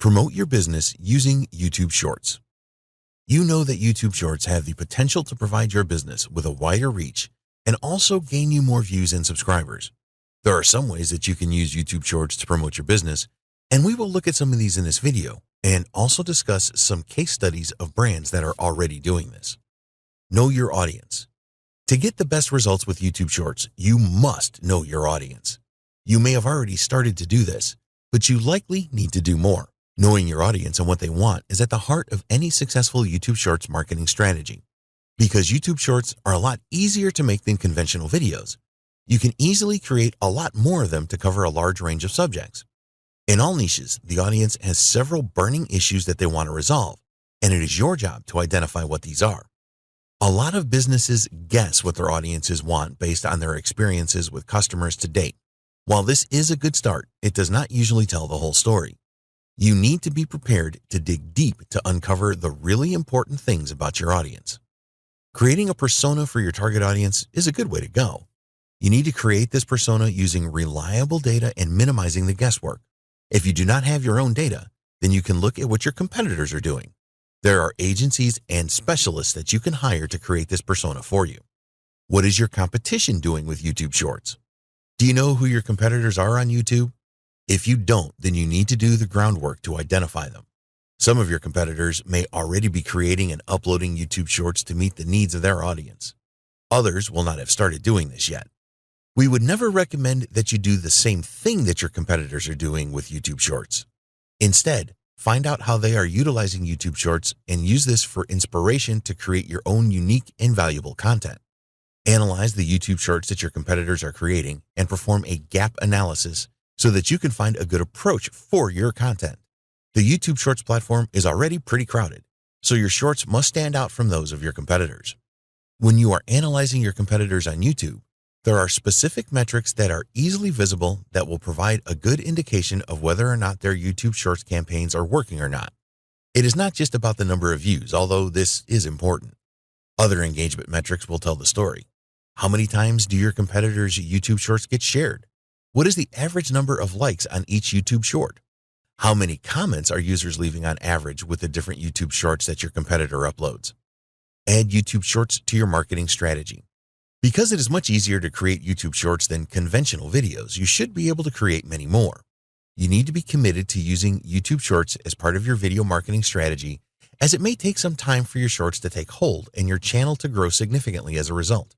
Promote your business using YouTube Shorts. You know that YouTube Shorts have the potential to provide your business with a wider reach and also gain you more views and subscribers. There are some ways that you can use YouTube Shorts to promote your business, and we will look at some of these in this video and also discuss some case studies of brands that are already doing this. Know your audience. To get the best results with YouTube Shorts, you must know your audience. You may have already started to do this, but you likely need to do more. Knowing your audience and what they want is at the heart of any successful YouTube Shorts marketing strategy. Because YouTube Shorts are a lot easier to make than conventional videos, you can easily create a lot more of them to cover a large range of subjects. In all niches, the audience has several burning issues that they want to resolve, and it is your job to identify what these are. A lot of businesses guess what their audiences want based on their experiences with customers to date. While this is a good start, it does not usually tell the whole story. You need to be prepared to dig deep to uncover the really important things about your audience. Creating a persona for your target audience is a good way to go. You need to create this persona using reliable data and minimizing the guesswork. If you do not have your own data, then you can look at what your competitors are doing. There are agencies and specialists that you can hire to create this persona for you. What is your competition doing with YouTube Shorts? Do you know who your competitors are on YouTube? If you don't, then you need to do the groundwork to identify them. Some of your competitors may already be creating and uploading YouTube Shorts to meet the needs of their audience. Others will not have started doing this yet. We would never recommend that you do the same thing that your competitors are doing with YouTube Shorts. Instead, find out how they are utilizing YouTube Shorts and use this for inspiration to create your own unique and valuable content. Analyze the YouTube Shorts that your competitors are creating and perform a gap analysis so that you can find a good approach for your content. The YouTube Shorts platform is already pretty crowded, so your shorts must stand out from those of your competitors. When you are analyzing your competitors on YouTube, there are specific metrics that are easily visible that will provide a good indication of whether or not their YouTube Shorts campaigns are working or not. It is not just about the number of views, although this is important. Other engagement metrics will tell the story. How many times do your competitors' YouTube Shorts get shared? What is the average number of likes on each YouTube short? How many comments are users leaving on average with the different YouTube Shorts that your competitor uploads? Add YouTube Shorts to your marketing strategy. Because it is much easier to create YouTube Shorts than conventional videos, you should be able to create many more. You need to be committed to using YouTube Shorts as part of your video marketing strategy, as it may take some time for your shorts to take hold and your channel to grow significantly as a result.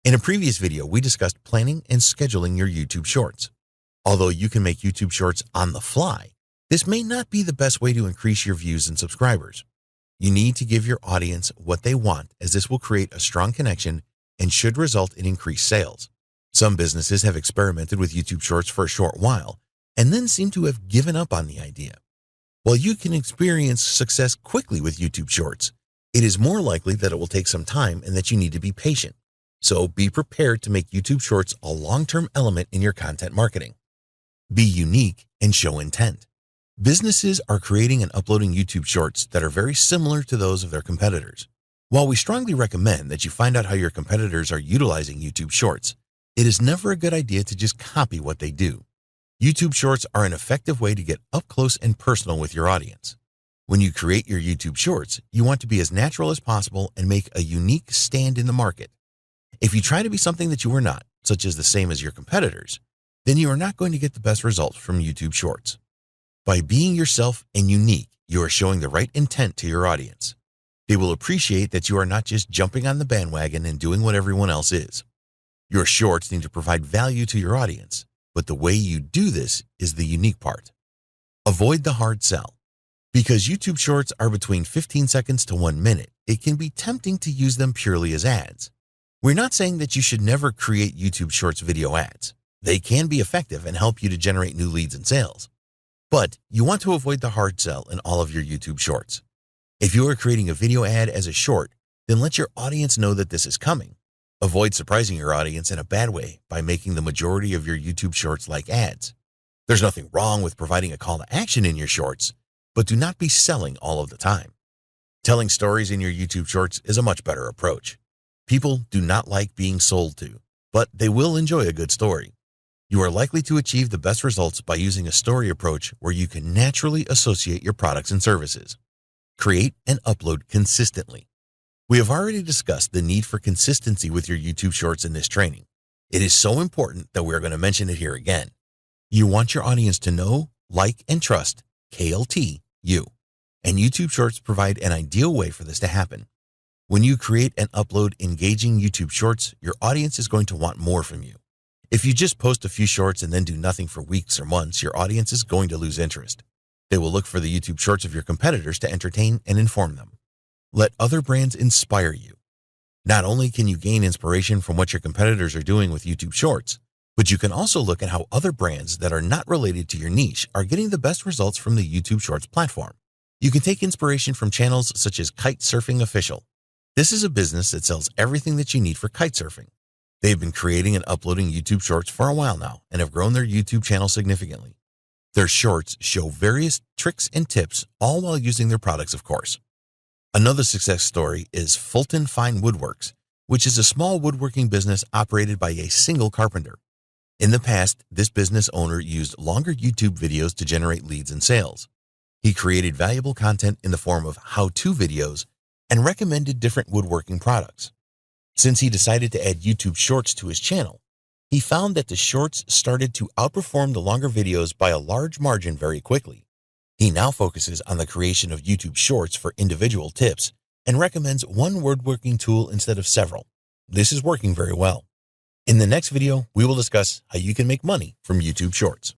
In a previous video, we discussed planning and scheduling your YouTube Shorts. Although you can make YouTube Shorts on the fly, this may not be the best way to increase your views and subscribers. You need to give your audience what they want, as this will create a strong connection and should result in increased sales. Some businesses have experimented with YouTube Shorts for a short while and then seem to have given up on the idea. While you can experience success quickly with YouTube Shorts, it is more likely that it will take some time and that you need to be patient. So be prepared to make YouTube Shorts a long-term element in your content marketing. Be unique and show intent. Businesses are creating and uploading YouTube Shorts that are very similar to those of their competitors. While we strongly recommend that you find out how your competitors are utilizing YouTube Shorts, it is never a good idea to just copy what they do. YouTube Shorts are an effective way to get up close and personal with your audience. When you create your YouTube Shorts, you want to be as natural as possible and make a unique stand in the market. If you try to be something that you are not, such as the same as your competitors, then you are not going to get the best results from YouTube Shorts. By being yourself and unique, you are showing the right intent to your audience. They will appreciate that you are not just jumping on the bandwagon and doing what everyone else is. Your shorts need to provide value to your audience, but the way you do this is the unique part. Avoid the hard sell. Because YouTube Shorts are between 15 seconds to 1 minute, it can be tempting to use them purely as ads. We're not saying that you should never create YouTube Shorts video ads. They can be effective and help you to generate new leads and sales. But you want to avoid the hard sell in all of your YouTube Shorts. If you are creating a video ad as a short, then let your audience know that this is coming. Avoid surprising your audience in a bad way by making the majority of your YouTube Shorts like ads. There's nothing wrong with providing a call to action in your shorts, but do not be selling all of the time. Telling stories in your YouTube Shorts is a much better approach. People do not like being sold to, but they will enjoy a good story. You are likely to achieve the best results by using a story approach where you can naturally associate your products and services. Create and upload consistently. We have already discussed the need for consistency with your YouTube Shorts in this training. It is so important that we are going to mention it here again. You want your audience to know, like, and trust KLT you. And YouTube Shorts provide an ideal way for this to happen. When you create and upload engaging YouTube Shorts, your audience is going to want more from you. If you just post a few shorts and then do nothing for weeks or months, your audience is going to lose interest. They will look for the YouTube Shorts of your competitors to entertain and inform them. Let other brands inspire you. Not only can you gain inspiration from what your competitors are doing with YouTube Shorts, but you can also look at how other brands that are not related to your niche are getting the best results from the YouTube Shorts platform. You can take inspiration from channels such as Kite Surfing Official. This is a business that sells everything that you need for kite surfing. They have been creating and uploading YouTube Shorts for a while now and have grown their YouTube channel significantly. Their shorts show various tricks and tips, all while using their products, of course. Another success story is Fulton Fine Woodworks, which is a small woodworking business operated by a single carpenter. In the past, this business owner used longer YouTube videos to generate leads and sales. He created valuable content in the form of how-to videos and recommended different woodworking products. Since he decided to add YouTube Shorts to his channel, he found that the shorts started to outperform the longer videos by a large margin very quickly. He now focuses on the creation of YouTube Shorts for individual tips and recommends one woodworking tool instead of several. This is working very well. In the next video, we will discuss how you can make money from YouTube Shorts.